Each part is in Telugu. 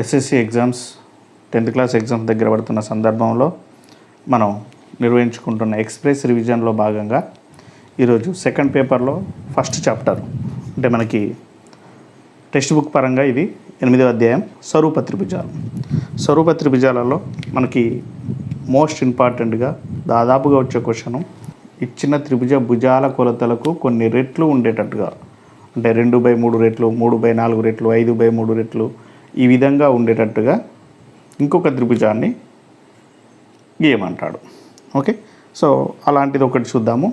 SSC exams 10th class exams దగ్గర పడుతున్న సందర్భంలో మనం నిర్వహించుకుంటున్న ఎక్స్ప్రెస్ రివిజన్లో భాగంగా ఈరోజు సెకండ్ పేపర్లో ఫస్ట్ చాప్టర్ అంటే మనకి టెక్స్ట్ బుక్ పరంగా ఇది 8వ అధ్యాయం స్వరూప త్రిభుజాలు. స్వరూప త్రిభుజాలలో మనకి మోస్ట్ ఇంపార్టెంట్గా దాదాపుగా వచ్చే క్వశ్చను ఇచ్చిన త్రిభుజ భుజాల కొలతలకు కొన్ని రెట్లు ఉండేటట్టుగా అంటే 2/3 రెట్లు, 3/4 రెట్లు, 5/3 రెట్లు ఈ విధంగా ఉండేటట్టుగా ఇంకొక త్రిభుజాన్ని గీయమంటాడు. ఓకే, సో అలాంటిది ఒకటి చూద్దాము.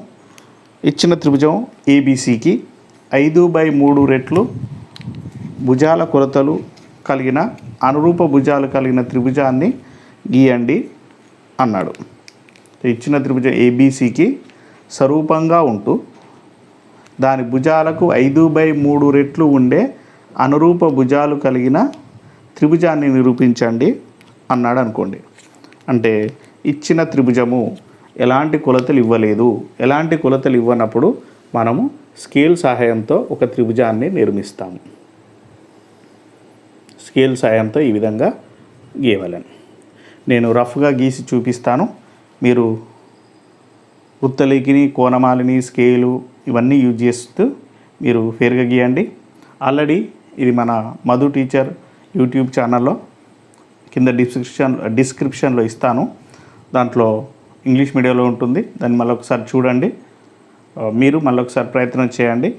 ఇచ్చిన త్రిభుజం ఏబిసికి 5/3 రెట్లు భుజాల కొలతలు కలిగిన అనురూప భుజాలు కలిగిన త్రిభుజాన్ని గీయండి అన్నాడు. ఇచ్చిన త్రిభుజం ఏబిసికి స్వరూపంగా ఉంటూ దాని భుజాలకు 5/3 రెట్లు ఉండే అనురూప భుజాలు కలిగిన త్రిభుజాన్ని నిరూపించండి అన్నాడు అనుకోండి. అంటే ఇచ్చిన త్రిభుజము ఎలాంటి కొలతలు ఇవ్వలేదు. ఎలాంటి కొలతలు ఇవ్వనప్పుడు మనము స్కేల్ సహాయంతో ఒక త్రిభుజాన్ని నిర్మిస్తాము. స్కేల్ సహాయంతో ఈ విధంగా గీయవలను. నేను రఫ్గా గీసి చూపిస్తాను. మీరు వృత్తలేఖిని, కోణమాలిని, స్కేలు ఇవన్నీ యూజ్ చేస్తూ మీరు ఫేర్గా గీయండి. ఆల్రెడీ ఇది మన మధు టీచర్ యూట్యూబ్ ఛానల్లో కింద డిస్క్రిప్షన్లో ఇస్తాను. దాంట్లో ఇంగ్లీష్ మీడియంలో ఉంటుంది. దాన్ని మళ్ళీ ఒకసారి చూడండి. మీరు మళ్ళీ ఒకసారి ప్రయత్నం చేయండి.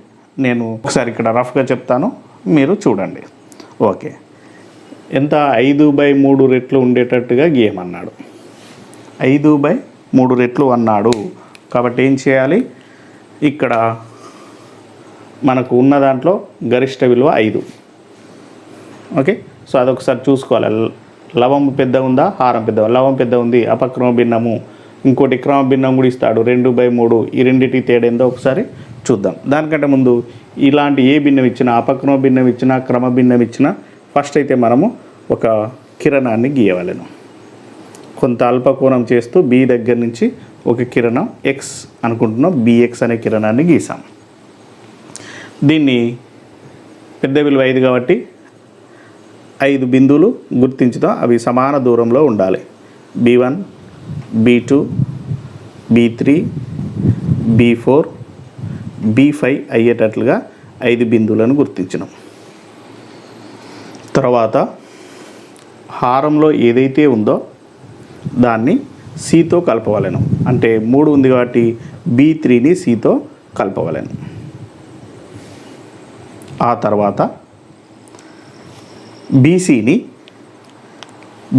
నేను ఒకసారి ఇక్కడ రఫ్గా చెప్తాను, మీరు చూడండి. ఓకే, ఎంత 5/3 రెట్లు ఉండేటట్టుగా గీయమన్నాడు. 5/3 రెట్లు అన్నాడు కాబట్టి ఏం చేయాలి? ఇక్కడ మనకు ఉన్న దాంట్లో గరిష్ట విలువ 5. ఓకే, సో అదొకసారి చూసుకోవాలి. లవం పెద్ద ఉందా, హారం పెద్ద? లవం పెద్ద ఉంది, అపక్రమ భిన్నము. ఇంకోటి క్రమ భిన్నం కూడా ఇస్తాడు 2/3. ఈ రెండింటికి తేడా ఏందో ఒకసారి చూద్దాం. దానికంటే ముందు ఇలాంటి ఏ భిన్నం ఇచ్చినా, అపక్రమ భిన్నం ఇచ్చినా, క్రమ భిన్నం ఇచ్చినా ఫస్ట్ అయితే మనము ఒక కిరణాన్ని గీయవలెను. కొంత అల్పకోణం చేస్తూ బి దగ్గర నుంచి ఒక కిరణం ఎక్స్ అనుకుంటున్నాం, బిఎక్స్ అనే కిరణాన్ని గీసాం. దీన్ని పెద్ద విలువ 5 కాబట్టి 5 బిందువులు గుర్తించుతాం. అవి సమాన దూరంలో ఉండాలి. B1, B2, B3, B4, B5 అయ్యేటట్లుగా 5 బిందువులను గుర్తించినాం. తర్వాత హారంలో ఏదైతే ఉందో దాన్ని సితో కలపవలెను. అంటే 3 ఉంది కాబట్టి B3ని సితో కలపవలెను. ఆ తర్వాత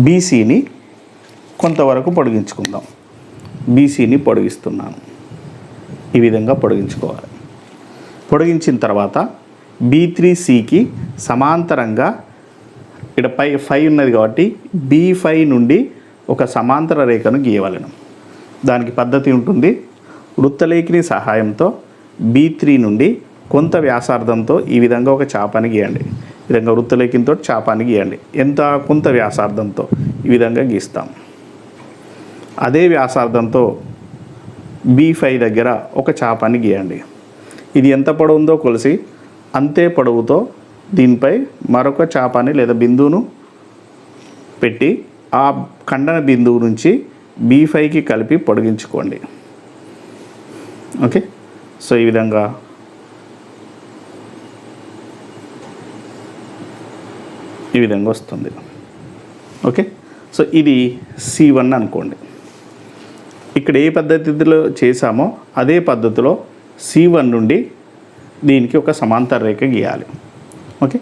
బీసీని కొంతవరకు పొడిగించుకుందాం. బీసీని పొడిగిస్తున్నాను. ఈ విధంగా పొడిగించుకోవాలి. పొడిగించిన తర్వాత B3Cకి సమాంతరంగా ఇక్కడ 5 ఉన్నది కాబట్టి B5 నుండి ఒక సమాంతర రేఖను గీయవలెను. దానికి పద్ధతి ఉంటుంది. వృత్తలేఖిని సహాయంతో B3 నుండి కొంత వ్యాసార్థంతో ఈ విధంగా ఒక చాపాన్ని గీయండి. ఈ విధంగా వృత్తలేఖినితో చాపాన్ని గీయండి. ఎంత? కొంత వ్యాసార్థంతో ఈ విధంగా గీస్తాం. అదే వ్యాసార్థంతో B5 దగ్గర ఒక చాపాన్ని గీయండి. ఇది ఎంత పొడవు ఉందో కొలిసి అంతే పొడవుతో దీనిపై మరొక చాపాన్ని లేదా బిందువును పెట్టి ఆ ఖండన బిందువు నుంచి B5కి కలిపి పొడిగించుకోండి. ఓకే, సో ఈ విధంగా వస్తుంది. ఓకే, సో ఇది C1 అనుకోండి. ఇక్కడ ఏ పద్ధతిలో చేసామో అదే పద్ధతిలో C1 నుండి దీనికి ఒక సమాంతర రేఖ గీయాలి. ఓకే,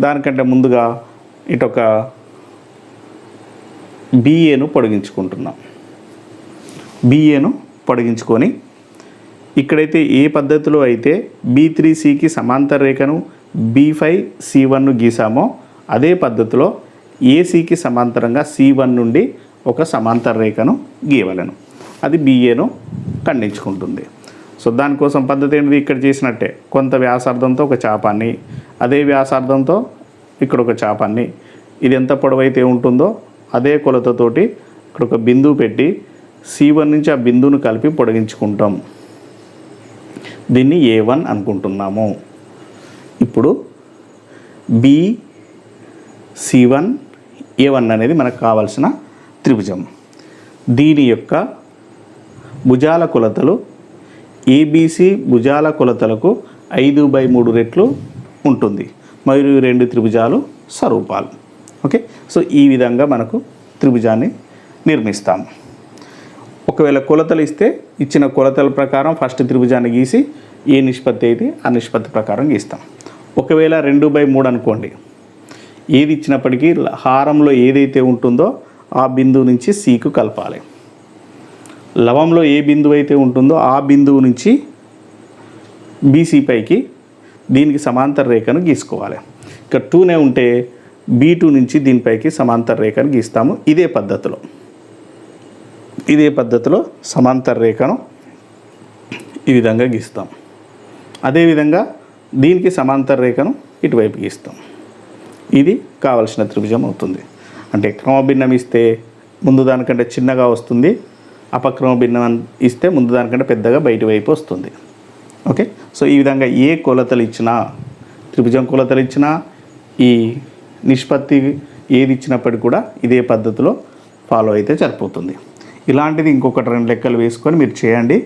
దానికంటే ముందుగా ఇటొక BAను పొడిగించుకుంటున్నాం. BAను పొడిగించుకొని ఇక్కడైతే ఏ పద్ధతిలో అయితే B3Cకి సమాంతర రేఖను B5C1ను గీసామో అదే పద్ధతిలో ACకి సమాంతరంగా C1 నుండి ఒక సమాంతర రేఖను గీయవలెను. అది BAను ఖండించుకుంటుంది. సో దానికోసం పద్ధతి ఏంటిది? ఇక్కడ చేసినట్టే కొంత వ్యాసార్థంతో ఒక చాపాన్ని, అదే వ్యాసార్థంతో ఇక్కడ ఒక చాపాన్ని, ఇది ఎంత పొడవైతే ఉంటుందో అదే కొలతతోటి ఇక్కడ ఒక బిందువు పెట్టి C1 నుంచి ఆ బిందువును కలిపి పొడిగించుకుంటాం. దీన్ని A1 అనుకుంటున్నాము. ఇప్పుడు C1 A1 అనేది మనకు కావాల్సిన త్రిభుజం. దీని యొక్క భుజాల కొలతలు ABC భుజాల కొలతలకు 5/3 రెట్లు ఉంటుంది మరియు 2 త్రిభుజాలు స్వరూపాలు. ఓకే, సో ఈ విధంగా మనకు త్రిభుజాన్ని నిర్మిస్తాము. ఒకవేళ కొలతలు ఇస్తే ఇచ్చిన కొలతల ప్రకారం ఫస్ట్ త్రిభుజాన్ని గీసి ఏ నిష్పత్తి అయితే ఆ నిష్పత్తి ప్రకారం గీస్తాం. ఒకవేళ 2/3 అనుకోండి, ఏది ఇచ్చినప్పటికీ హారంలో ఏదైతే ఉంటుందో ఆ బిందువు నుంచి Cకు కలపాలి. లవంలో ఏ బిందువు అయితే ఉంటుందో ఆ బిందువు నుంచి BC పైకి దీనికి సమాంతర రేఖను గీసుకోవాలి. ఇక్కడ 2నే ఉంటే B2 నుంచి దీనిపైకి సమాంతర రేఖను గీస్తాము. ఇదే పద్ధతిలో సమాంతర రేఖను ఈ విధంగా గీస్తాం. అదేవిధంగా దీనికి సమాంతర రేఖను ఇటువైపు గీస్తాం. ఇది కావలసిన త్రిభుజం అవుతుంది. అంటే క్రమభిన్నం ఇస్తే ముందు దానికంటే చిన్నగా వస్తుంది, అపక్రమ భిన్నం ఇస్తే ముందు దానికంటే పెద్దగా బయటి వైపు వస్తుంది. ఓకే, సో ఈ విధంగా ఏ కొలతలు ఇచ్చినా, త్రిభుజం కొలతలు ఇచ్చినా, ఈ నిష్పత్తి ఏది ఇచ్చినప్పటికీ కూడా ఇదే పద్ధతిలో ఫాలో అయితే సరిపోతుంది. ఇలాంటిది ఇంకొకటి 2 లెక్కలు వేసుకొని మీరు చేయండి,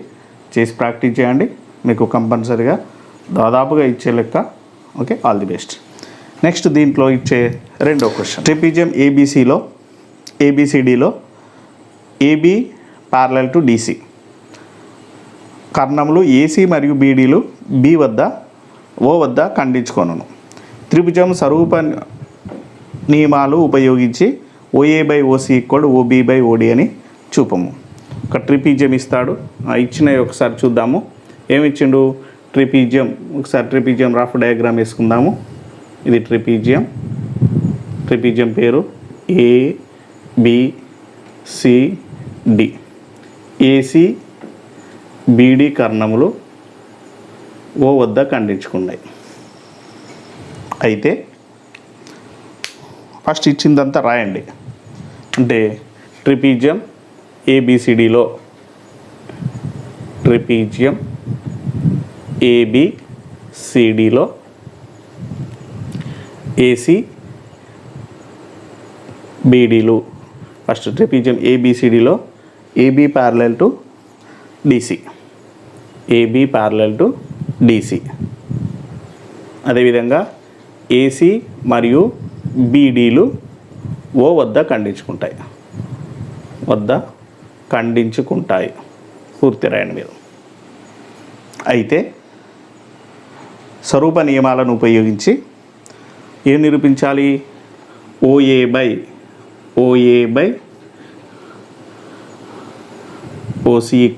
చేసి ప్రాక్టీస్ చేయండి. మీకు కంపల్సరీగా దాదాపుగా ఇచ్చే లెక్క. Okay, all the best. Next దీంట్లో ఇచ్చే రెండో క్వశ్చన్, ట్రిపిజియం ABCDలో AB ప్యారలల్ టు DC, కర్ణములు AC మరియు BDలు B వద్ద O వద్ద ఖండించుకొనును. త్రిభుజం స్వరూప నియమాలు ఉపయోగించి OA/OC = OB/OD అని చూపము. ఒక ట్రిపిజియం ఇస్తాడు, ఇచ్చినవి ఒకసారి చూద్దాము. ఏమిచ్చిండు? ట్రిపిజియం. ఒకసారి ట్రిపిజియం రఫ్ డయాగ్రామ్ వేసుకుందాము. ఇది ట్రిపిజియం పేరు ABCD. AC BD కర్ణములు O వద్ద ఖండించుకున్నాయి. అయితే ఫస్ట్ ఇచ్చిందంతా రాయండి. అంటే ట్రిపిజియం ABCDలో AC BDలు, ఫస్ట్ ట్రిపిజియం ABCDలో AB ప్యారలల్ టు DC, అదేవిధంగా AC మరియు BDలు O వద్ద ఖండించుకుంటాయి. పూర్తి రాయండి మీరు. అయితే స్వరూప నియమాలను ఉపయోగించి ఏం నిరూపించాలి? OA/OC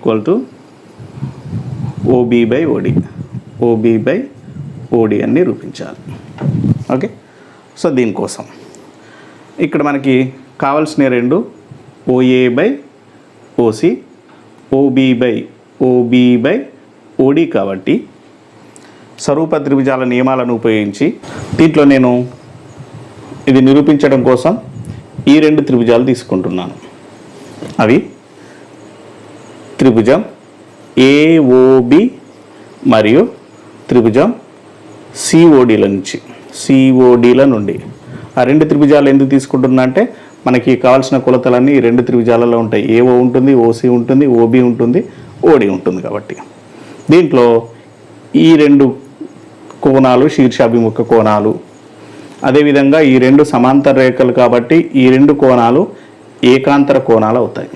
= OB/OD అని నిరూపించాలి. ఓకే, సో దీనికోసం ఇక్కడ మనకి కావాల్సిన 2 OA/OC, OB/OD కాబట్టి స్వరూప త్రిభుజాల నియమాలను ఉపయోగించి దీంట్లో నేను ఇది నిరూపించడం కోసం ఈ 2 త్రిభుజాలు తీసుకుంటున్నాను. అవి త్రిభుజం AOB మరియు త్రిభుజం CODల నుండి. ఆ 2 త్రిభుజాలు ఎందుకు తీసుకుంటున్నా అంటే మనకి కావాల్సిన కొలతలన్నీ ఈ 2 త్రిభుజాలలో ఉంటాయి. AO ఉంటుంది, OC ఉంటుంది, OB ఉంటుంది, OD ఉంటుంది. కాబట్టి దీంట్లో ఈ 2 కోణాలు శీర్షాభిముఖ కోణాలు. అదేవిధంగా ఈ 2 సమాంతర రేఖలు కాబట్టి ఈ 2 కోణాలు ఏకాంతర కోణాలు అవుతాయి.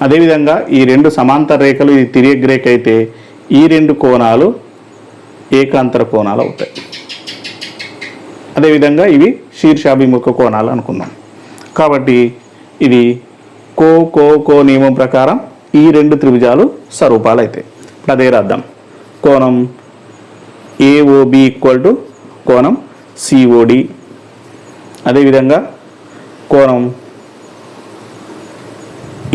అదేవిధంగా ఈ 2 సమాంతర రేఖలు ఇది తిర్యక్ రేఖ అయితే ఈ 2 కోణాలు ఏకాంతర కోణాలు అవుతాయి. అదేవిధంగా ఇవి శీర్షాభిముఖ కోణాలు అనుకుందాం. కాబట్టి ఇది కో నియమం ప్రకారం ఈ 2 త్రిభుజాలు స్వరూపాలు అవుతాయి. ఇప్పుడు అదే రాద్దాం. కోణం AOB = కోణం COD, అదేవిధంగా కోణం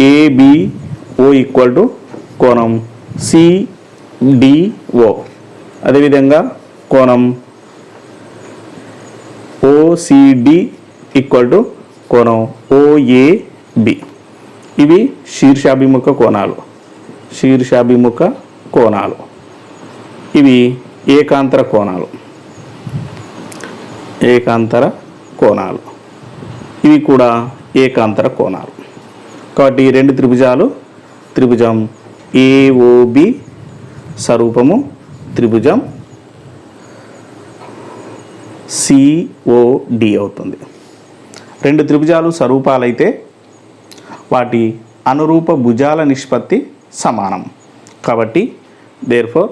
ABO = కోణం CDO, అదేవిధంగా కోణం OCD = కోణం OAB. ఇవి శీర్షాభిముఖ కోణాలు, ఇవి ఏకాంతర కోణాలు. ఏకాంతర కోణాలు, ఇవి కూడా ఏకాంతర కోణాలు. కాబట్టి ఈ రెండు త్రిభుజాలు త్రిభుజం ఏఓబి స్వరూపము త్రిభుజం సిఓడి అవుతుంది. రెండు త్రిభుజాలు స్వరూపాలైతే వాటి అనురూప భుజాల నిష్పత్తి సమానం. కాబట్టి therefore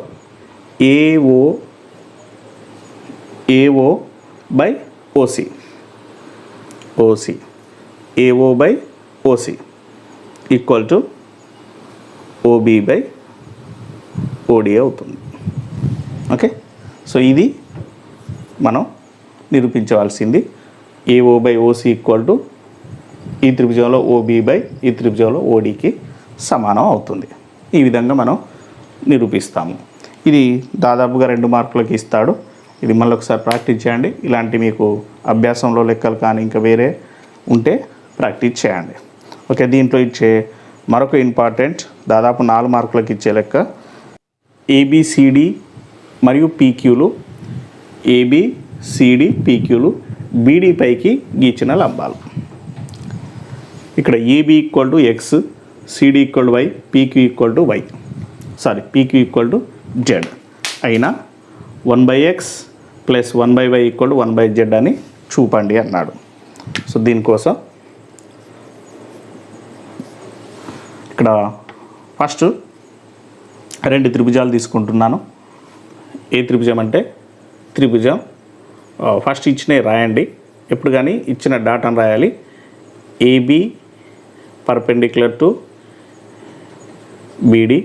AO by OC AO by OC equal to OB by OD అవుతుంది. ఓకే, సో ఇది మనం నిరూపించవలసింది. AO by OC equal to ఈ త్రిభుజంలో ఓబి బై ఈ త్రిభుజంలో ఓడికి సమానం అవుతుంది. ఈ విధంగా మనం నిరూపిస్తాము. ఇది దాదాపుగా 2 మార్కులకి ఇస్తాడు. ఇది మళ్ళీ ఒకసారి ప్రాక్టీస్ చేయండి. ఇలాంటి మీకు అభ్యాసంలో లెక్కలు కానీ ఇంకా వేరే ఉంటే ప్రాక్టీస్ చేయండి. ఓకే, దీంట్లో ఇచ్చే మరొక ఇంపార్టెంట్ దాదాపు 4 మార్కులకి ఇచ్చే లెక్క ఏబిసిడి మరియు పీక్యూలు, ఏబిసిడి పీక్యూలు బీడీ పైకి గీచిన లంబాలు. ఇక్కడ AB equal to X, CD equal to y, PQ equal to y, PQ equal to z అయినా 1/x plus 1/y equal to 1/z అని చూపండి అన్నాడు. సో దీనికోసం ఇక్కడ ఫస్ట్ 2 త్రిభుజాలు తీసుకుంటున్నాను. ఏ త్రిభుజం అంటే త్రిభుజం ఫస్ట్ ఇచ్చినవి రాయండి. ఎప్పుడు కానీ ఇచ్చిన డాటాను రాయాలి. AB perpendicular to BD,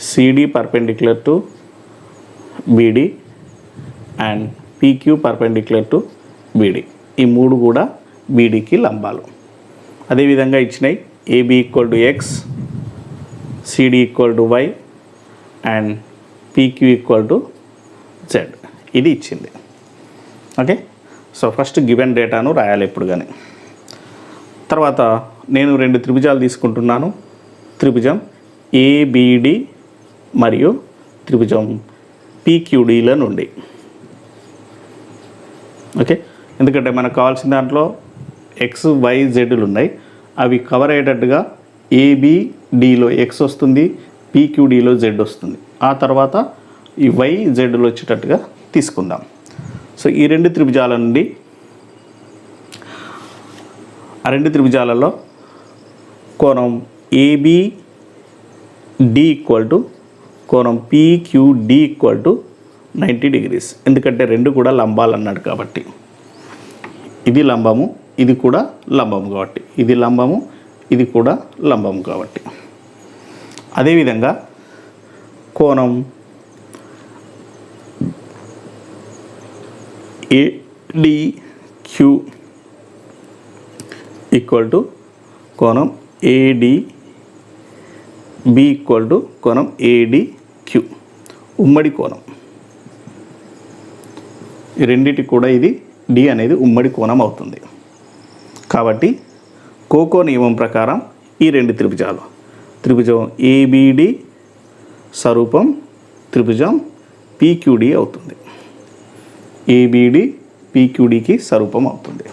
CD perpendicular to BD and PQ perpendicular to BD. ఈ 3 కూడా బీడీకి లంబాలు. అదేవిధంగా ఇచ్చినాయి AB equal to X, CD equal to Y and PQ equal to Z. ఇది ఇచ్చింది. ఓకే, సో ఫస్ట్ గివెన్ డేటాను రాయాలి ఎప్పుడు కానీ. తర్వాత నేను 2 త్రిభుజాలు తీసుకుంటున్నాను. త్రిభుజం ఏబిడి మరియు త్రిభుజం పీక్యూడీల నుండి. ఓకే, ఎందుకంటే మనకు కావాల్సిన దాంట్లో ఎక్స్ వై జెడ్లు ఉన్నాయి. అవి కవర్ అయ్యేటట్టుగా ఏబిడిలో ఎక్స్ వస్తుంది, పీక్యూడీలో జెడ్ వస్తుంది. ఆ తర్వాత ఈ వై జెడ్లు వచ్చేటట్టుగా తీసుకుందాం. సో ఈ 2 త్రిభుజాల నుండి ఆ 2 త్రిభుజాలలో కోణం ఏబిడి ఈక్వల్ టు కోణం పీక్యూడి ఈక్వల్ టు 90 డిగ్రీస్. ఎందుకంటే 2 కూడా లంబాలు అన్నాడు కాబట్టి. ఇది లంబము, ఇది కూడా లంబము కాబట్టి, ఇది లంబము, ఇది కూడా లంబము కాబట్టి. అదేవిధంగా కోణం ఏడిక్యూ ఈక్వల్ టు కోణం ఏడిబి ఈక్వల్ టు కోణం ఏడిక్యూ, ఉమ్మడి కోణం. ఈ రెండింటికి కూడా ఇది డి అనేది ఉమ్మడి కోణం అవుతుంది. కాబట్టి కోకో నియమం ప్రకారం ఈ 2 త్రిభుజాలు త్రిభుజం ఏబిడి స్వరూపం త్రిభుజం పీక్యూడి అవుతుంది. ఏబిడి పీక్యూడికి స్వరూపం అవుతుంది.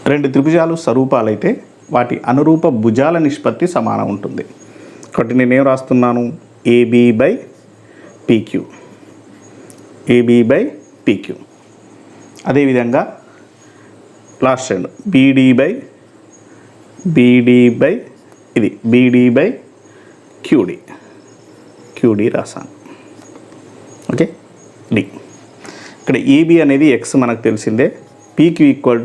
2 త్రిభుజాలు స్వరూపాలైతే వాటి అనురూప భుజాల నిష్పత్తి సమానం ఉంటుంది. కాబట్టి నేనేం రాస్తున్నాను? AB by PQ, AB by PQ. అదేవిధంగా లాస్ట్ రెండు బీడీ బై ఇది బీడీ బై క్యూడి, క్యూడి రాసాను. Okay, D. ఇక్కడ ఏబి అనేది ఎక్స్ మనకు తెలిసిందే. PQ equal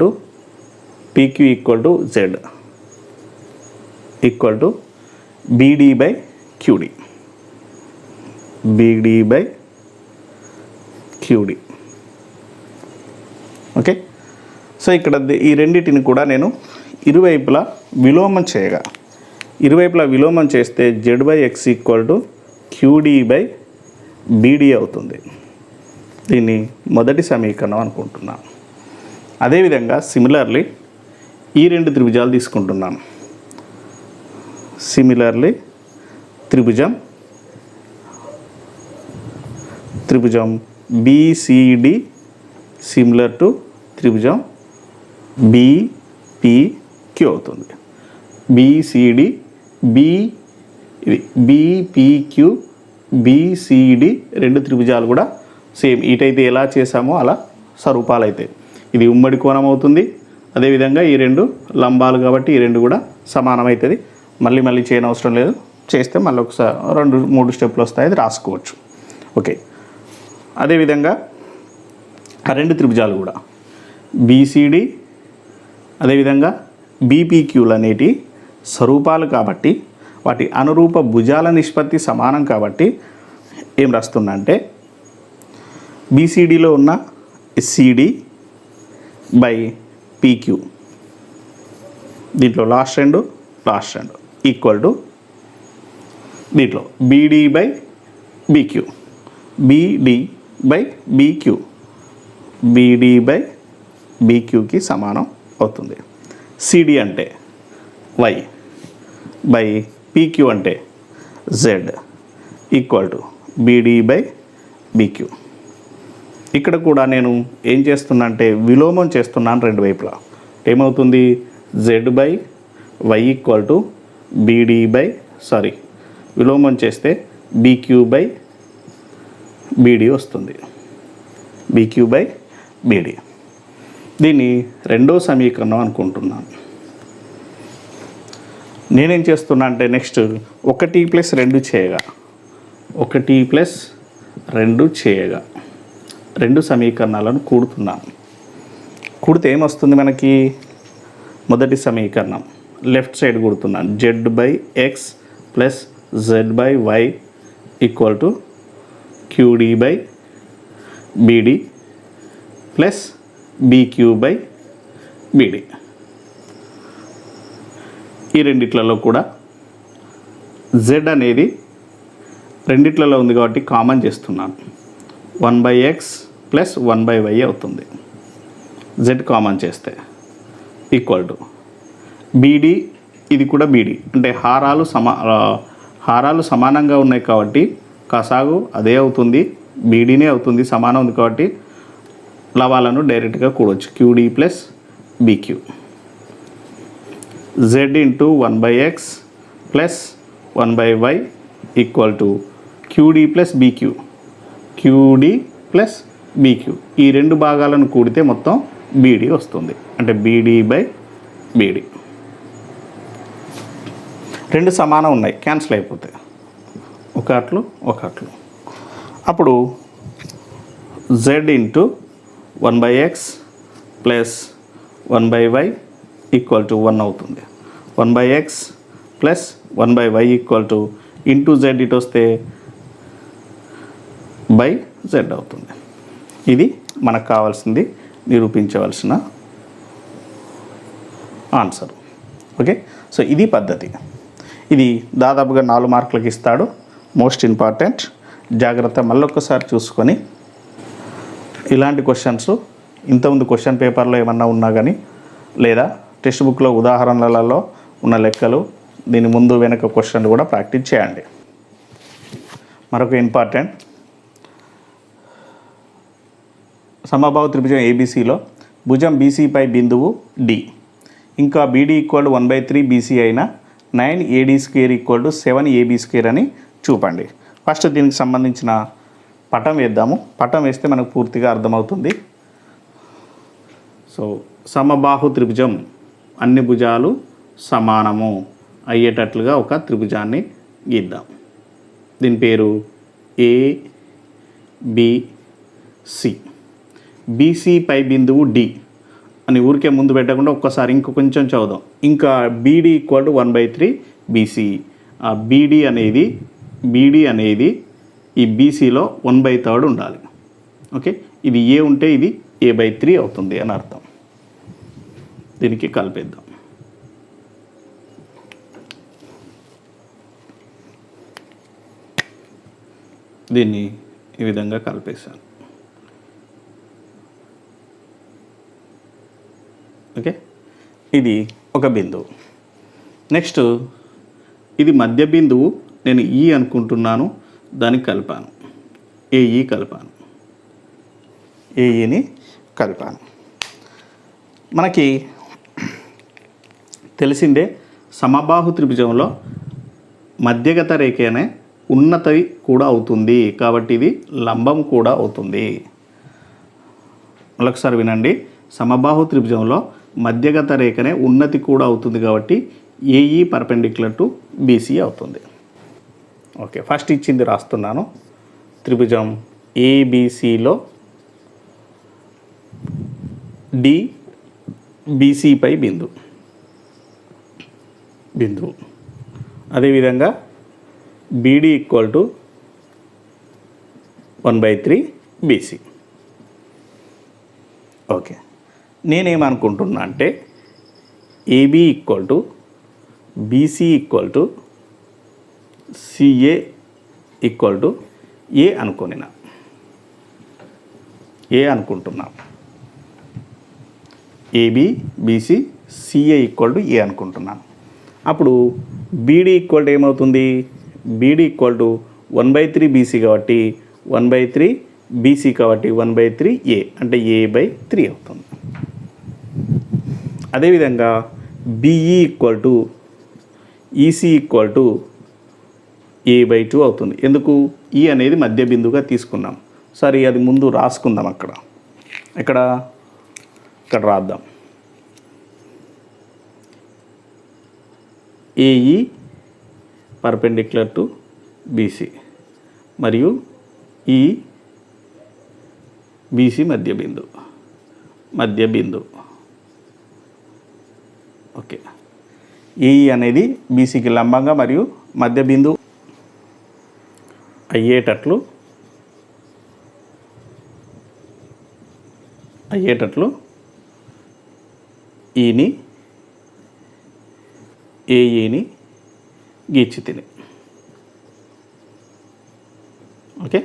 to z equal to BD by QD, BD by QD. Okay, so ఇక్కడ ఈ రెండింటిని కూడా నేను ఇరువైపులా విలోమం చేయగా, ఇరువైపులా విలోమం చేస్తే z by x equal to QD by BD అవుతుంది. దీన్ని మొదటి సమీకరణం అనుకుంటున్నాను. అదేవిధంగా సిమిలర్లీ ఈ 2 త్రిభుజాలు తీసుకుంటున్నాను. సిమిలర్లీ త్రిభుజం BCD సిమిలర్ టు త్రిభుజం BPQ అవుతుంది. BCD ఇది BPQ BCD రెండు త్రిభుజాలు కూడా సేమ్ ఇటైతే ఎలా చేసామో అలా స్వరూపాలు అయితే ఇది ఉమ్మడి కోణం అవుతుంది. అదేవిధంగా ఈ రెండు లంబాలు కాబట్టి ఈ రెండు కూడా సమానమవుతుంది. మళ్ళీ చేయని అవసరం లేదు. చేస్తే మళ్ళీ ఒకసారి 2-3 స్టెప్లు వస్తాయి, అది రాసుకోవచ్చు. ఓకే, అదేవిధంగా ఆ రెండు త్రిభుజాలు కూడా BCD అదేవిధంగా BPQలు అనేటి స్వరూపాలు కాబట్టి వాటి అనురూప భుజాల నిష్పత్తి సమానం కాబట్టి ఏం రాస్తున్నా అంటే BCDలో ఉన్న CD బై PQ దీంట్లో లాస్ట్ రెండు ఈక్వల్ టు దీంట్లో BD by BQ BD by BQకి సమానం అవుతుంది. CD అంటే Y బై PQ అంటే Z equal to BD by BQ. ఇక్కడ కూడా నేను ఏం చేస్తున్నా అంటే విలోమం చేస్తున్నాను రెండు వైపులా. ఏమవుతుంది, Z by Y equal to విలోమం చేస్తే BQ బై BD వస్తుంది. BQ by BD. దీన్ని రెండో సమీకరణం అనుకుంటున్నాను. నేనేం చేస్తున్నా అంటే నెక్స్ట్ 1+2 చేయగా రెండు సమీకరణాలను కూడుతున్నాను. కూడితే ఏమొస్తుంది మనకి, మొదటి సమీకరణం లెఫ్ట్ సైడ్ కూడుతున్నాను. Z by X plus Z by Y equal to QD by BD plus BQ by BD. ఈ రెండిట్లలో కూడా Z అనేది రెండిట్లలో ఉంది కాబట్టి కామన్ చేస్తున్నాను. 1/x ప్లస్ 1/y అవుతుంది. Z కామన్ చేస్తే ఈక్వల్ టు BD, ఇది కూడా BD అంటే హారాలు సమానంగా ఉన్నాయి కాబట్టి కసాగు అదే అవుతుంది, BDనే అవుతుంది, సమానం ఉంది కాబట్టి లవాలను డైరెక్ట్గా కూడవచ్చు. QD plus BQ Z into 1/x plus 1/y equal to QD plus BQ. ఈ రెండు భాగాలను కూడితే మొత్తం BD వస్తుంది. అంటే BD బై BD. రెండు సమానం ఉన్నాయి, క్యాన్సిల్ అయిపోతాయి, ఒక అట్లు. అప్పుడు Z into 1/x plus 1/y equal to 1 అవుతుంది. 1/x plus 1/y equal to into Z ఇటు వస్తే బై Z అవుతుంది. ఇది మనకు కావాల్సింది, నిరూపించవలసిన ఆన్సర్. ఓకే, సో ఇది పద్ధతి. ఇది దాదాపుగా 4 మార్కులకు ఇస్తాడు. మోస్ట్ ఇంపార్టెంట్, జాగ్రత్త మళ్ళొక్కసారి చూసుకొని ఇలాంటి క్వశ్చన్స్ ఇంతకుముందు క్వశ్చన్ పేపర్లో ఏమన్నా ఉన్నా కానీ లేదా టెక్స్ట్ బుక్లో ఉదాహరణలలో ఉన్న లెక్కలు దీని ముందు వెనక క్వశ్చన్లు కూడా ప్రాక్టీస్ చేయండి. మరొక ఇంపార్టెంట్, సమబాహు త్రిభుజం ABCలో భుజం BC పై బిందువు D ఇంకా BD ఈక్వల్ 1/3 BC అయిన 9AD² ఈక్వల్ 7AB² అని చూపండి. ఫస్ట్ దీనికి సంబంధించిన పటం వేద్దాము. పటం వేస్తే మనకు పూర్తిగా అర్థమవుతుంది. సో సమబాహు త్రిభుజం అన్ని భుజాలు సమానము అయ్యేటట్లుగా ఒక త్రిభుజాన్ని గీద్దాం. దీని పేరు ABC. BC పై బిందువు D అని ఊరికే ముందు పెట్టకుండా ఒక్కసారి కొంచెం చదువుదాం. ఇంకా BD ఈక్వల్ 1/3 BC. ఆ BD అనేది ఈ BCలో 1/3 ఉండాలి. ఓకే, ఇది A ఉంటే ఇది A/3 అవుతుంది అని అర్థం. దీనికి కలిపేద్దాం. దీన్ని ఈ విధంగా కలిపేశాను. ఓకే, ఇది ఒక బిందువు. నెక్స్ట్ ఇది మధ్య బిందువు, నేను E అనుకుంటున్నాను, దానికి కలిపాను, AE కలిపాను. ఏఈని కలిపాను. మనకి తెలిసిందే సమబాహు త్రిభుజంలో మధ్యగత రేఖ అనే ఉన్నతి కూడా అవుతుంది, కాబట్టి ఇది లంబం కూడా అవుతుంది. మరొకసారి వినండి, సమబాహు త్రిభుజంలో మధ్యగత రేఖనే ఉన్నతి కూడా అవుతుంది కాబట్టి ఏఈ పర్పెండిక్యులర్ టు బీసీ అవుతుంది. ఓకే, ఫస్ట్ ఇచ్చింది రాస్తున్నాను. త్రిభుజం ఏబిసిలో డి బీసీపై బిందువు, అదేవిధంగా BD equal to 1/3 BC. Okay, నేనేమనుకుంటున్నా అంటే AB equal to BC equal to CA equal to A అనుకుంటున్నా. AB BC CA equal to A అనుకుంటున్నాను. అప్పుడు బీడీ ఈక్వల్ టు ఏమవుతుంది? బీడీ ఈక్వల్ టు 1/3 బీసీ కాబట్టి 1/3 బీసీ కాబట్టి 1/3 ఏ అంటే A/3 అవుతుంది. అదేవిధంగా BE equal to EC equal to A/2 అవుతుంది. ఎందుకు? ఈ అనేది మధ్య బిందువుగా తీసుకున్నాం. సరే, అది ముందు రాసుకుందాం. ఇక్కడ రాద్దాం. ఏఈ పర్పెండిక్యులర్ టు బీసీ మరియు ఈ బీసీ మధ్య బిందువు. ఓకే, ఏఈ అనేది బీసీకి లంబంగా మరియు మధ్య బిందువు అయ్యేటట్లు ఈని ఏఈని గీచి తిని. ఓకే,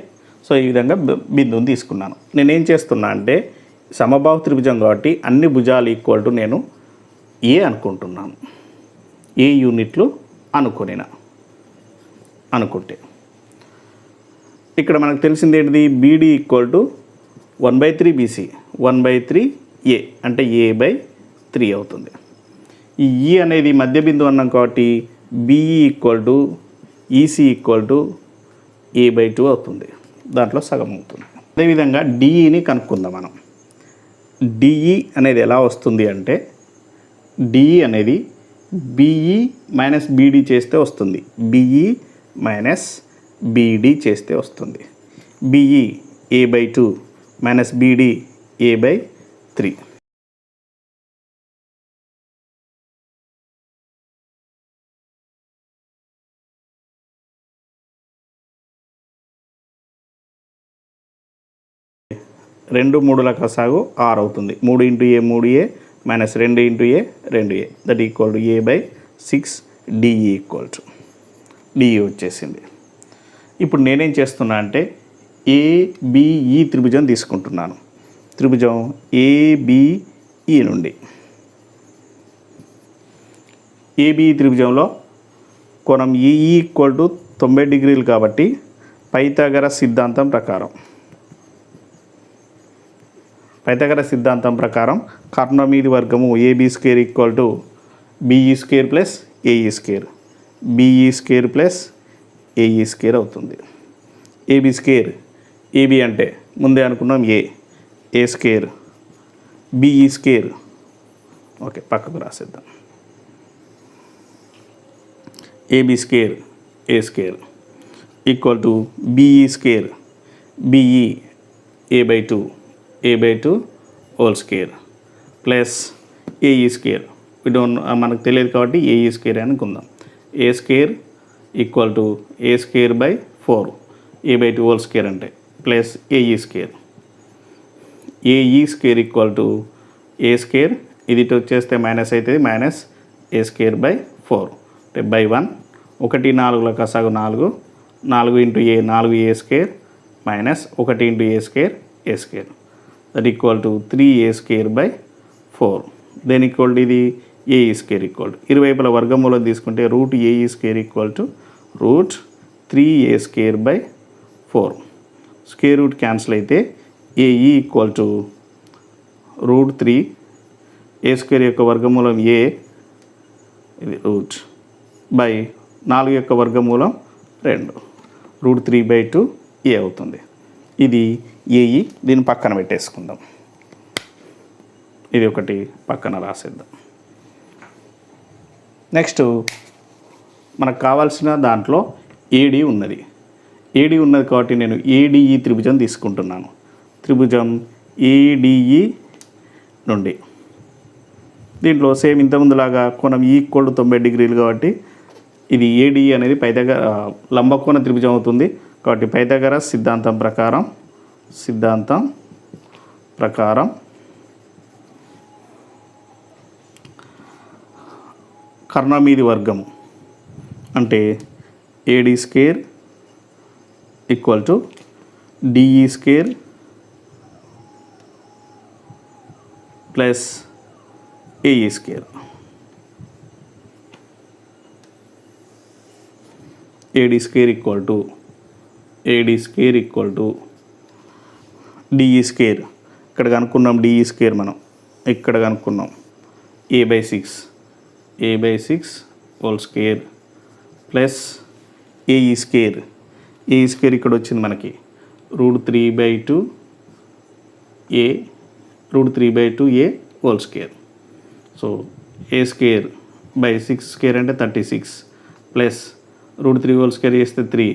సో ఈ విధంగా బిందువుని తీసుకున్నాను. నేనేం చేస్తున్నా అంటే సమబాహు త్రిభుజం కాబట్టి అన్ని భుజాలు ఈక్వల్ టు నేను ఏ అనుకుంటున్నాను. ఏ యూనిట్లు అనుకుంటే ఇక్కడ మనకు తెలిసింది ఏంటిది? బీడీ ఈక్వల్ టు 1/3 బీసీ 1/3 ఏ అంటే A/3 అవుతుంది. ఈ ఈ అనేది మధ్య బిందువు అన్నాం కాబట్టి BE equal to EC equal to A/2 అవుతుంది. దాంట్లో సగం అవుతుంది. అదేవిధంగా డిఈని కనుక్కుందాం మనం. డిఈ అనేది ఎలా వస్తుంది అంటే డిఈ అనేది బీఈ మైనస్ బీడీ చేస్తే వస్తుంది. బీఈ మైనస్ బీడీ చేస్తే వస్తుంది. BE A/2 minus BD A/3. రెండు మూడుల కసాగు 6 అవుతుంది. 3 × A 3A minus 2 × A 2A that equal to A/6 DE equal to DE వచ్చేసింది. ఇప్పుడు నేనేం చేస్తున్నా అంటే ఏబిఈ త్రిభుజం తీసుకుంటున్నాను. త్రిభుజం ఏబిఈ నుండి ఏబిఈ త్రిభుజంలో కోణం ఈఈ ఈక్వల్ టు 90 డిగ్రీలు కాబట్టి పైథాగరస్ సిద్ధాంతం ప్రకారం కర్ణ మీది వర్గము AB² equal to BE² plus AE², BE² plus AE² అవుతుంది. AB అంటే ముందే అనుకున్నాం A², BE². ఓకే, పక్కకు రాసేద్దాం. AB² A² equal to BE² BE A/2 whole square plus AE² మనకు తెలియదు కాబట్టి AE² అనుకుందాం. A² equal to A²/4 A/2 whole square అంటే plus AE². AE² equal to A² ఇది వచ్చేస్తే మైనస్ అవుతుంది, మైనస్ A²/4 అంటే /1. 1 4ల కసాగు 4 × A 4A² minus 1 × A² that equal to 3A²/4. దేని ఈక్వల్ టు ఇది AE² ఈక్వల్ టు ఇరువైపుల వర్గమూలం తీసుకుంటే √AE² equal to √3A²/4. Square root cancel అయితే AE equal to √3 A square యొక్క వర్గమూలం ఏ, ఇది రూట్ బై 4 యొక్క వర్గమూలం 2 √3/2 ఏ అవుతుంది. ఇది ఏఈ. దీన్ని పక్కన పెట్టేసుకుందాం. ఇది ఒకటి పక్కన రాసేద్దాం. నెక్స్ట్ మనకు కావాల్సిన దాంట్లో ఏడి ఉన్నది. ఏడి ఉన్నది కాబట్టి నేను ఏడిఈ త్రిభుజం తీసుకుంటున్నాను. త్రిభుజం ఏడిఈ నుండి దీంట్లో సేమ్ ఇంతకుముందులాగా కోణం ఈ ఈక్వల్ టు 90 డిగ్రీలు కాబట్టి ఇది ఏడిఈ అనేది లంబకోణ త్రిభుజం అవుతుంది. కాబట్టి పైథాగరస్ సిద్ధాంతం ప్రకారం కర్ణమీది వర్గము అంటే AD square equal to DE square plus AE square. AD square equal to DE square. ఇక్కడ కనుక్కున్నాం డిఈ స్క్వేర్, మనం ఇక్కడ కనుక్కున్నాం a/6 whole square plus AE square. AE square ఇక్కడ వచ్చింది మనకి √3/2 A whole square. So A square by 6 square అంటే 36 ప్లస్ √3 హోల్ స్క్వేర్ చేస్తే 3,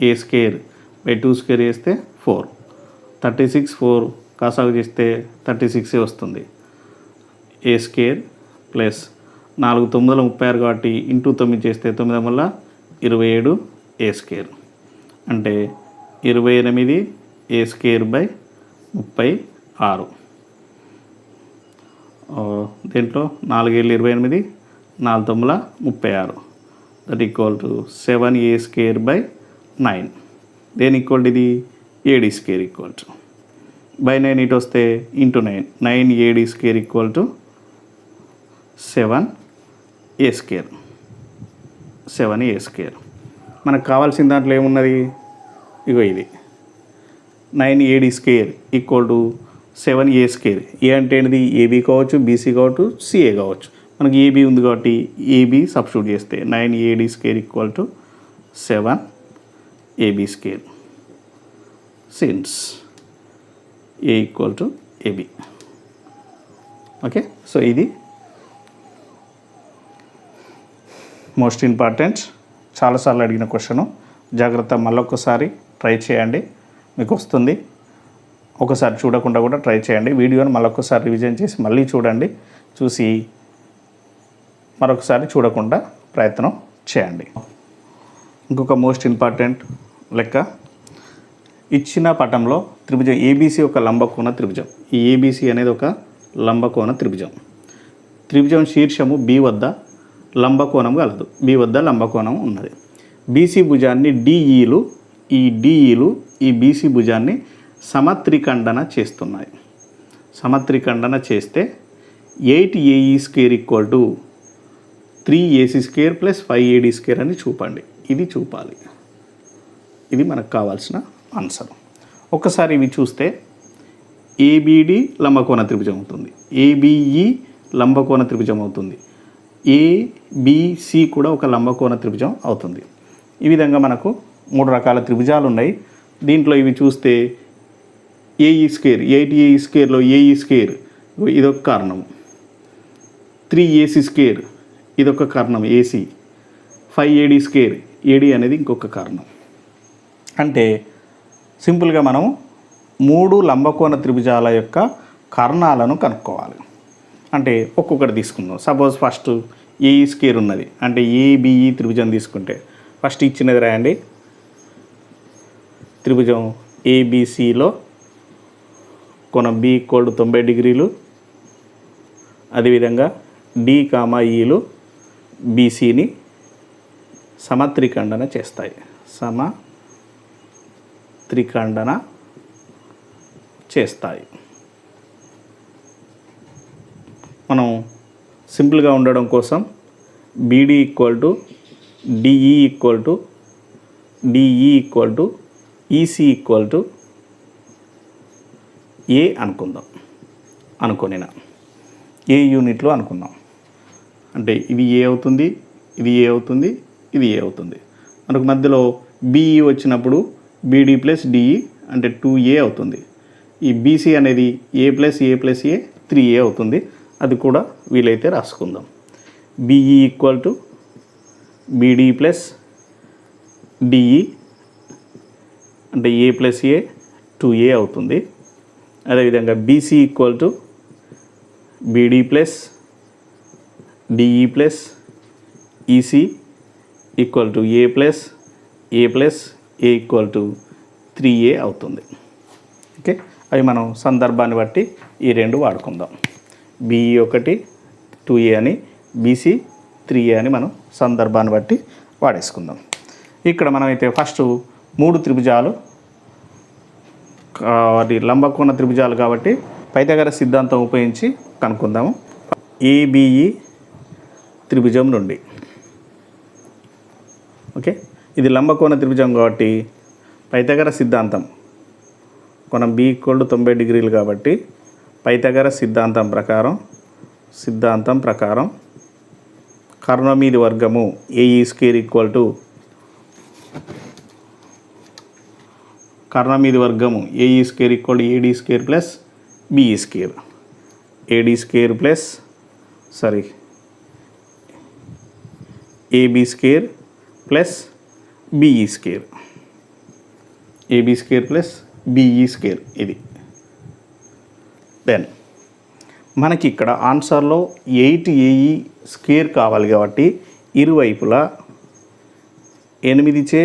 ఏ స్క్వేర్ బై 2 స్క్వేర్ చేస్తే 4, 36 4 కాసాగు చేస్తే 36 వస్తుంది. ఏ స్క్వేర్ ప్లస్ 4 9 36 కాబట్టి ఇంటూ 9 చేస్తే 9 వల్ల 27 ఏ స్క్వేర్ అంటే 28 ఏ స్క్వేర్ బై 36. దీంట్లో 4 7 28, 4 9 36, that equal to 7 A square by 9. దేని ఈక్వల్ ఇది AD square equal to by 9 ఇటు వస్తే into 9 AD square equal to 7 A square. మనకు కావాల్సిన దాంట్లో ఏమున్నది, ఇగో ఇది 9 AD square equal to 7 A square. A అంటే ఏంటిది, ఏబీ కావచ్చు, బీసీ కావచ్చు, సిఏ కావచ్చు. మనకి ఏబీ ఉంది కాబట్టి ఏబీ సబ్స్టిట్యూట్ చేస్తే 9 AD square equal to 7 AB square since A equal to AB. Okay, so ఇది మోస్ట్ ఇంపార్టెంట్, చాలాసార్లు అడిగిన క్వశ్చను. జాగ్రత్త మళ్ళొకసారి ట్రై చేయండి, మీకు వస్తుంది. ఒకసారి చూడకుండా కూడా ట్రై చేయండి. వీడియోని మళ్ళొకసారి రివిజన్ చేసి మళ్ళీ చూడండి. చూసి మరొకసారి చూడకుండా ప్రయత్నం చేయండి. ఇంకొక మోస్ట్ ఇంపార్టెంట్ లెక్క, ఇచ్చిన పటంలో త్రిభుజం ఏబీసీ ఒక లంబకోణ త్రిభుజం. ఈ ఏబీసీ అనేది ఒక లంబకోణ త్రిభుజం. త్రిభుజం శీర్షము బి వద్ద లంబకోణం కలదు. బి వద్ద లంబకోణం ఉన్నది. బీసీ భుజాన్ని డిఈలు, ఈ డిఈలు ఈ బీసీ భుజాన్ని సమత్రికండన చేస్తున్నాయి. సమత్రికండన చేస్తే 8 AE square equal to 3 AC square plus 5 AD square అని చూపండి. ఇది చూపాలి. ఇది మనకు కావాల్సిన ఆన్సర్. ఒక్కసారి ఇవి చూస్తే ఏబిడి లంబకోణ త్రిభుజం అవుతుంది, ఏబిఈ లంబకోణ త్రిభుజం అవుతుంది, ఏబిసి కూడా ఒక లంబకోణ త్రిభుజం అవుతుంది. ఈ విధంగా మనకు 3 రకాల త్రిభుజాలు ఉన్నాయి. దీంట్లో ఇవి చూస్తే ఏఈ స్క్వేర్, 8 ఏఈ స్క్వేర్లో ఏఈ స్క్వేర్ ఇదొక కారణం, 3 ఏసీ స్క్వేర్ ఇదొక కారణం ఏసీ, 5 ఏడీ స్క్వేర్ ఏడీ అనేది ఇంకొక కారణం. అంటే సింపుల్గా మనం 3 లంబకోణ త్రిభుజాల యొక్క కర్ణాలను కనుక్కోవాలి. అంటే ఒక్కొక్కటి తీసుకుందాం. సపోజ్ ఫస్ట్ ఏఈ స్క్వేర్ ఉన్నది అంటే ఏబిఈ త్రిభుజం తీసుకుంటే ఫస్ట్ ఇచ్చినది రాయండి. త్రిభుజం ఏబిసిలో కోణం బి ఈక్వల్ టు 90 డిగ్రీలు. అదేవిధంగా డి కామా ఈలు బీసీని సమత్రికండన చేస్తాయి. సమత్రికండన చేస్తాయి. మనం సింపుల్గా ఉండడం కోసం BD equal to DE equal to EC equal to A అనుకుందాం, అనుకోనినా ఏ యూనిట్లో అనుకుందాం. అంటే ఇది ఏ అవుతుంది, ఇది ఏ అవుతుంది, ఇది ఏ అవుతుంది. మనకు మధ్యలో బిఈ వచ్చినప్పుడు బీడీ ప్లస్ డిఈ అంటే 2A అవుతుంది. ఈ బీసీ అనేది ఏ ప్లస్ ఏ 3A అవుతుంది. అది కూడా వీలైతే రాసుకుందాం. BE equal to BD plus DE అంటే ఏ ప్లస్ ఏ 2A అవుతుంది. అదేవిధంగా BC equal to BD plus DE plus EC equal to A plus A equal to 3A అవుతుంది. ఓకే, అవి మనం సందర్భాన్ని బట్టి ఈ రెండు వాడుకుందాం. బిఈ ఒకటి 2A అని, బీసీ 3A అని మనం సందర్భాన్ని బట్టి వాడేసుకుందాం. ఇక్కడ మనమైతే ఫస్ట్ 3 త్రిభుజాలు, అది లంబకోణ త్రిభుజాలు కాబట్టి పైథాగరస్ సిద్ధాంతం ఉపయోగించి కనుక్కుందాము. ఏబిఈ త్రిభుజం నుండి, ఓకే, ఇది లంబకోణ త్రిభుజం కాబట్టి పైథాగరస్ సిద్ధాంతం, కోణం బి ఈక్వల్ టు 90 డిగ్రీలు కాబట్టి పైథాగరస్ సిద్ధాంతం ప్రకారం కర్ణ మీది వర్గము AE square equal to AE square equal to AD square plus BE square, AB square plus BE square, AB square plus BE square ఇది. దెన్ మనకి ఇక్కడ ఆన్సర్లో 8AE స్క్వేర్ కావాలి కాబట్టి ఇరువైపులా 8చే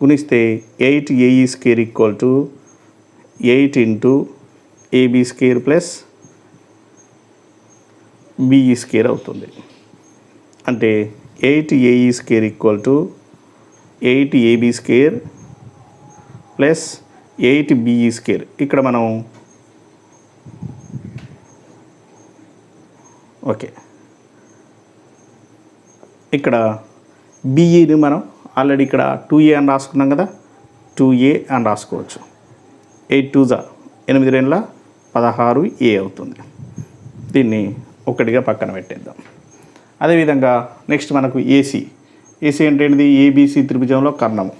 గుణిస్తే 8AE square equal to 8 into AB square plus BE square అవుతుంది. అంటే 8AE square equal to 8AB square plus 8BE square. ఇక్కడ మనం ఓకే, ఇక్కడ బిఈని మనం ఆల్రెడీ ఇక్కడ 2A అని రాసుకున్నాం కదా, 2A అని రాసుకోవచ్చు. 8 2 8 2 16A అవుతుంది. దీన్ని ఒకటిగా పక్కన పెట్టేద్దాం. అదేవిధంగా నెక్స్ట్ మనకు ఏసీ అంటే ఏంటిది, ఏబిసి త్రిభుజంలో కర్ణము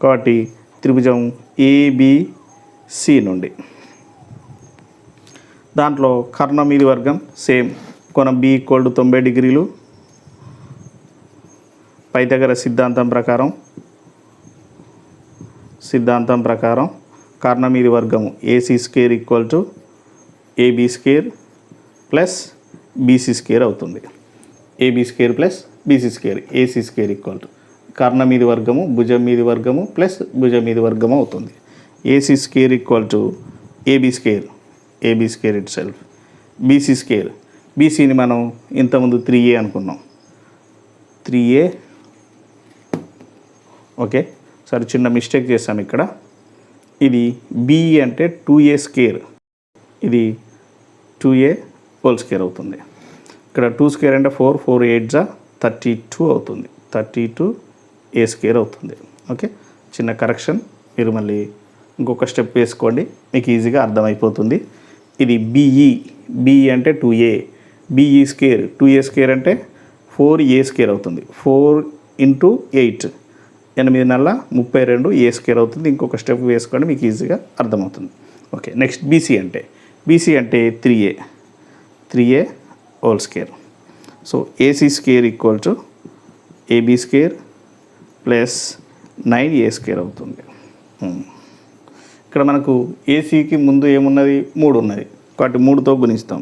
కాబట్టి త్రిభుజం ఏబిసి నుండి దాంట్లో కర్ణం మీది వర్గం సేమ్, కోణం బి ఈక్వల్ టు 90 డిగ్రీలు. పైథాగరస్ సిద్ధాంతం ప్రకారం కర్ణం మీది వర్గము AC square equal to AB square plus BC square అవుతుంది. AB square plus BC square, AC square equal to కర్ణ మీది వర్గము భుజం మీది వర్గము ప్లస్ భుజం మీది వర్గము అవుతుంది. AC square equal to AB square itself, BC square, బీసీని మనం ఇంతకుముందు 3A అనుకున్నాం, 3A. ఓకే, సరే చిన్న మిస్టేక్ చేసాం ఇక్కడ. ఇది బిఈ అంటే 2A స్క్వేర్, ఇది 2A హోల్ స్క్వేర్ అవుతుంది. ఇక్కడ 2 స్క్వేర్ అంటే 4 4 8 32 అవుతుంది, 32A స్క్వేర్ అవుతుంది. ఓకే, చిన్న కరెక్షన్, మీరు మళ్ళీ ఇంకొక స్టెప్ వేసుకోండి, మీకు ఈజీగా అర్థమైపోతుంది. ఇది బిఈ అంటే 2A, BE square 2A square అంటే 4A స్క్వేర్ అవుతుంది. 4 ఇంటూ 8 8 నెలల 32A స్క్వేర్ అవుతుంది. ఇంకొక స్టెప్ వేసుకోండి, మీకు ఈజీగా అర్థమవుతుంది. ఓకే, నెక్స్ట్ బీసీ అంటే 3A whole square. So AC square equal to AB square plus 9A square అవుతుంది. ఇక్కడ మనకు ఏసీకి ముందు ఏమున్నది, 3 ఉన్నది కాబట్టి 3తో గుణిస్తాం.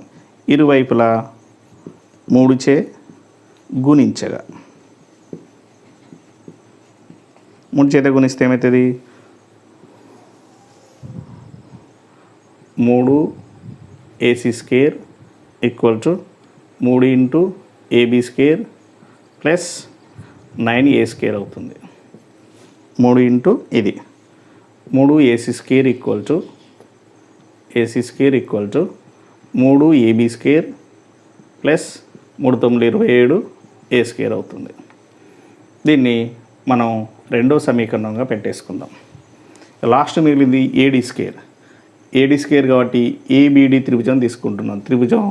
ఇరువైపులా 3చే గుణించగా 3 చేత గుణిస్తే ఏమవుతుంది, 3AC square equal to 3 into AB square plus 9A square అవుతుంది. 3 ఇంటూ ఇది 3AC square equal to 3AB square plus 3 9 27A square అవుతుంది. దీన్ని మనం రెండో సమీకరణంగా పెట్టేసుకుందాం. లాస్ట్ మిగిలింది ఏడి స్క్వేర్. ఏడి స్క్వేర్ కాబట్టి ఏబిడి త్రిభుజం తీసుకుంటున్నాం. త్రిభుజం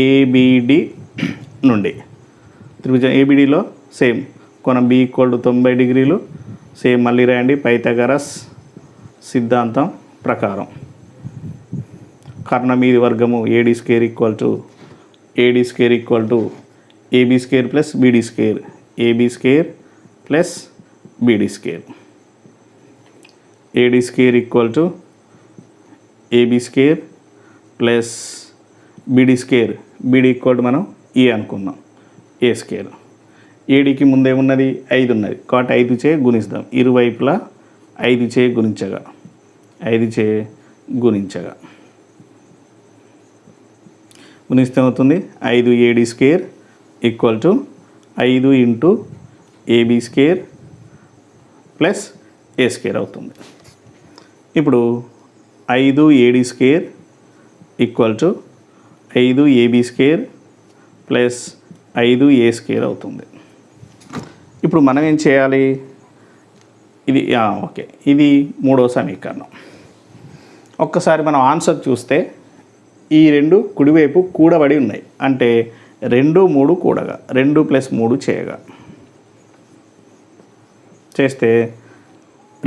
ఏబిడి నుండి త్రిభుజం ఏబిడిలో సేమ్ కోణం బి ఈక్వల్ టు 90 డిగ్రీలు. సేమ్ మళ్ళీ రాయండి, పైథాగరస్ సిద్ధాంతం ప్రకారం కర్ణ మీది వర్గము AD square equal to AB square plus beedi square, AB square plus beedi square. AD square equal to AB square plus beedi square, beedi equal to మనం ఏ అనుకుందాం, ఏ స్క్వేర్. ఏడికి ముందేమున్నది 5 ఉన్నది కాబట్టి 5 చే గుణిస్తాం. ఇరువైపులా 5 చే గుణించగా గుణిస్తే అవుతుంది 5 AD square equal to 5 into AB square plus A square అవుతుంది. ఇప్పుడు 5 AD square equal to 5 AB square plus 5 A square అవుతుంది. ఇప్పుడు మనం ఏం చేయాలి, ఇది ఓకే, ఇది మూడో సమీకరణం. ఒక్కసారి మనం ఆన్సర్ చూస్తే ఈ రెండు కుడివైపు కూడబడి ఉన్నాయి. అంటే 2 3 కూడగా 2 + 3 చేయగా చేస్తే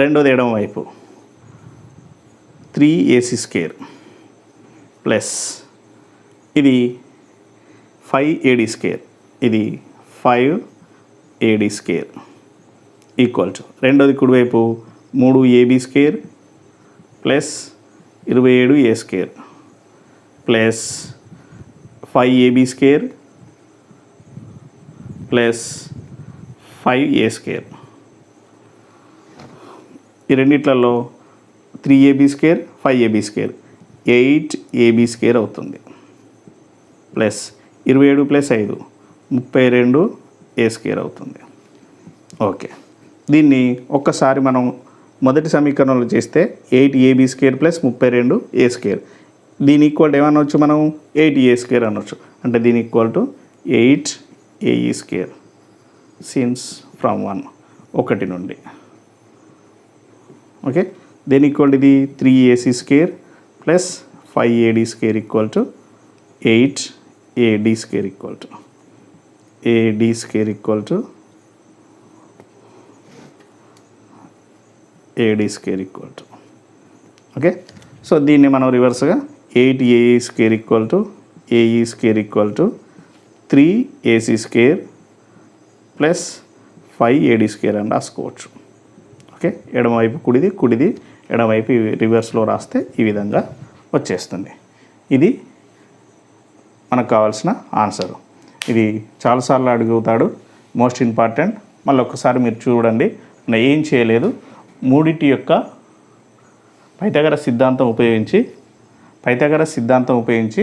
రెండోది ఎడమ వైపు 3ac స్క్వేర్ ప్లస్ ఇది 5ad స్క్వేర్, ఇది 5ad స్క్వేర్ ఈక్వల్ టు రెండోది కుడివైపు 3ab square plus 27a square plus 5ab square plus 5a square. ఈ రెండిట్లలో 3ab square 5ab square 8ab square అవుతుంది ప్లస్ 27 + 5 32a స్క్వేర్ అవుతుంది. ఓకే, దీన్ని ఒక్కసారి మనం మొదటి సమీకరణంలో చేస్తే 8ab square plus 32a square, దీని ఈక్వల్ ఏమనొచ్చు మనం 8a స్క్వేర్ అనొచ్చు. అంటే దీని equal to 8ae square since from 1 నుండి. ఓకే, దీని ఈక్వల్ ఇది 3ac square plus 5ad square equal to 8ad square equal to ad square equal to ad square equal to. Okay, so దీన్ని మనం రివర్స్గా 8ae square equal to ae square equal to 3ac square plus 5ad square అని రాసుకోవచ్చు. ఓకే, ఎడమవైపు కుడిది ఎడమవైపు రివర్స్లో రాస్తే ఈ విధంగా వచ్చేస్తుంది. ఇది మనకు కావాల్సిన ఆన్సర్. ఇది చాలాసార్లు అడుగుతాడు, మోస్ట్ ఇంపార్టెంట్. మళ్ళీ ఒక్కసారి మీరు చూడండి, నేను ఏం చేయలేదు, మూడిటి యొక్క పైథాగరస్ సిద్ధాంతం ఉపయోగించి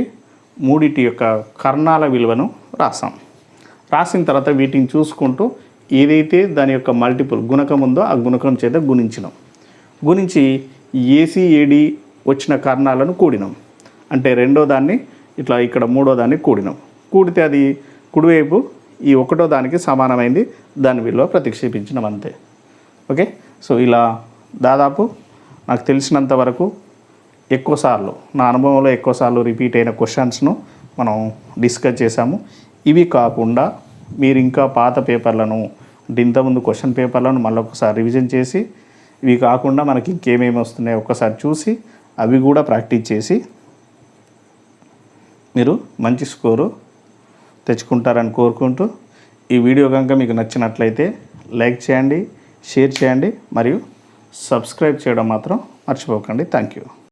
మూడిటి యొక్క కర్ణాల విలువను రాసిన తర్వాత వీటిని చూసుకుంటూ ఏదైతే దాని యొక్క మల్టిపుల్ గుణకం ఉందో ఆ గుణకం చేత గుణించి ఏసీఏడి వచ్చిన కర్ణాలను కూడినాం. అంటే రెండో దాన్ని ఇట్లా ఇక్కడ మూడో దాన్ని కూడితే అది కుడివైపు ఈ ఒకటో దానికి సమానమైంది, దాని విలువ ప్రతిక్షేపించినాం అంతే. ఓకే, సో ఇలా దాదాపు నాకు తెలిసినంత వరకు నా అనుభవంలో ఎక్కువసార్లు రిపీట్ అయిన క్వశ్చన్స్ను మనం డిస్కస్ చేసాము. ఇవి కాకుండా మీరు ఇంకా పాత పేపర్లను అంటే ఇంతకుముందు క్వశ్చన్ పేపర్లను మళ్ళీ ఒకసారి రివిజన్ చేసి, ఇవి కాకుండా మనకి ఇంకేమేమి వస్తున్నాయో ఒక్కసారి చూసి అవి కూడా ప్రాక్టీస్ చేసి మీరు మంచి స్కోరు తెచ్చుకుంటారని కోరుకుంటూ, ఈ వీడియో కనుక మీకు నచ్చినట్లయితే లైక్ చేయండి, షేర్ చేయండి మరియు సబ్స్క్రైబ్ చేయడం మాత్రం మర్చిపోకండి. Thank you.